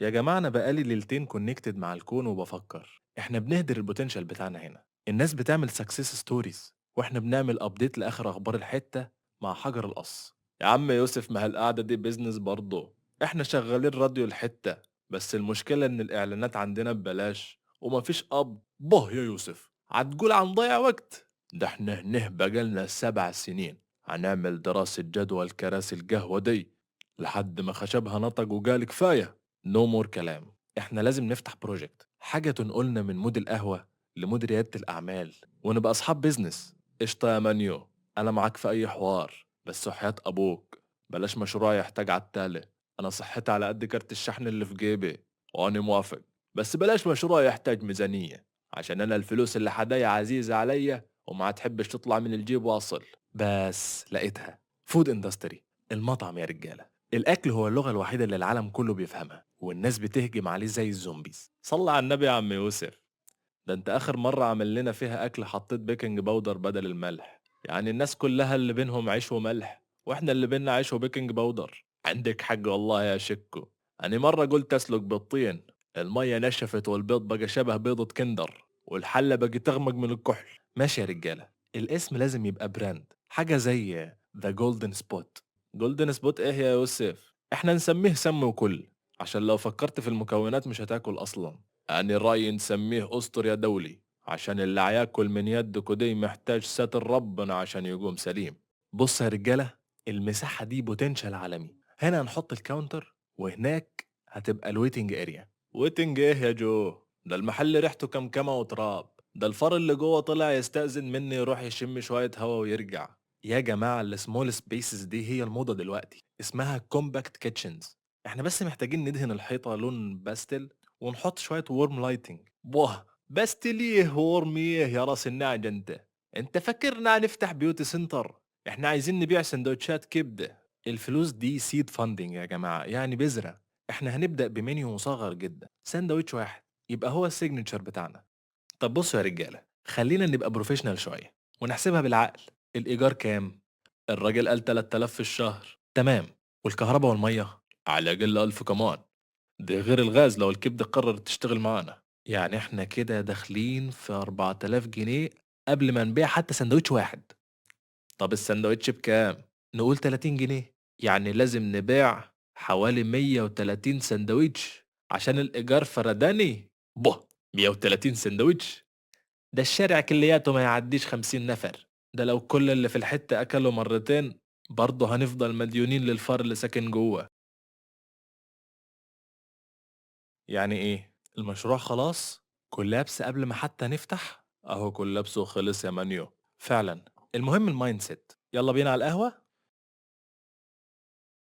يا جماعة أنا بقالي ليلتين كونكتد مع الكون وبفكر إحنا بنهدر البوتنشال بتاعنا هنا. الناس بتعمل سكسس ستوريز وإحنا بنعمل أبديت لآخر أخبار الحتة مع حجر القص. يا عم يوسف ما هالقعدة دي بيزنس برضه. إحنا شغالين راديو الحتة، بس المشكلة إن الإعلانات عندنا ببلاش ومفيش يا يوسف هتقول عن ضيع وقت؟ ده إحنا هنه بقالنا 7 سنين هنعمل دراسة جدوى الكراسي القهوة دي لحد ما خشبها نطق وقال كفاية. نو مور كلام. احنا لازم نفتح بروجكت، حاجة تنقلنا من مود القهوة لمود ريادة الأعمال ونبقى أصحاب بيزنس. قشطة يا مانيو، أنا معاك في أي حوار، بس وحياة أبوك بلاش مشروع يحتاج عتالة. أنا صحتي على قد كارت الشحن اللي في جيبي وأنا موافق، بس بلاش مشروع يحتاج ميزانية، عشان أنا الفلوس اللي حدايا عزيزة عليا وما تحبش تطلع من الجيب واصل. بس لقيتها، فود اندستري، المطعم يا رجالة. الأكل هو اللغة الوحيدة اللي العالم كله بيفهمها والناس بتهجم عليه زي الزومبيز. صلى على النبي يا عم يوسف، ده انت آخر مرة عمل لنا فيها أكل حطيت بيكنج باودر بدل الملح، يعني الناس كلها اللي بينهم عيش وملح واحنا اللي بيننا عيش وبيكنج باودر. عندك حق والله يا شكو. أنا مرة قلت أسلق بيضتين، المية نشفت والبيض بقى شبه بيضة كندر والحلة بقى تغمق من الكحل. ماشي يا رجالة، الاسم لازم يبقى براند، حاجة زي ذا جولدن سبوت. جولدن سبوت ايه يا يوسف؟ احنا نسميه سم وكل، عشان لو فكرت في المكونات مش هتاكل اصلا. أنا رأيي نسميه أسطر يا دولي، عشان اللي هياكل من يدكوا دي محتاج ساتر ربنا عشان يقوم سليم. بص يا رجالة، المساحة دي بوتنشال عالمي. هنا هنحط الكاونتر وهناك هتبقى الويتنج اريا. ويتنج ايه يا جو؟ ده المحل ريحته كمكمة وتراب، ده الفار اللي جوه طلع يستأذن مني يروح يشم شوية هوا ويرجع. يا جماعة السمول سبيسز دي هي الموضة دلوقتي، اسمها كومباكت كيتشنز. احنا بس محتاجين ندهن الحيطة لون باستل ونحط شوية وورم لايتنج. بس تليه وورم ايه يا راس النعجة انت فاكرنا هنفتح بيوتي سنتر؟ احنا عايزين نبيع سندوتشات كبدة. الفلوس دي سيد فاندنج يا جماعة، يعني بذرة. احنا هنبدأ بمنيو مصغر جدا، ساندوتش واحد يبقى هو السيجنتشر بتاعنا. طب بصوا يا رجالة، خلينا نبقى بروفيشنال شوية ونحسبها بالعقل. الإيجار كام؟ الراجل قال 3000 في الشهر، تمام. والكهرباء والمية على الأقل 1000 كمان، ده غير الغاز لو الكبدة قررت تشتغل معانا. يعني احنا كده داخلين في 4000 جنيه قبل ما نبيع حتى سندوتش واحد. طب السندوتش بكام؟ نقول 30 جنيه، يعني لازم نبيع حوالي 130 سندوتش عشان الإيجار فرداني. 130 سندوتش؟ ده الشارع كلياته ما يعديش 50 نفر، ده لو كل اللي في الحتة أكلوا مرتين برضه هنفضل مديونين للفار اللي ساكن جوه. يعني إيه؟ المشروع خلاص؟ كولابس قبل ما حتى نفتح؟ أهو كولابسه خلص يا مانيو. فعلا، المهم المايند سيت. يلا بينا على القهوة؟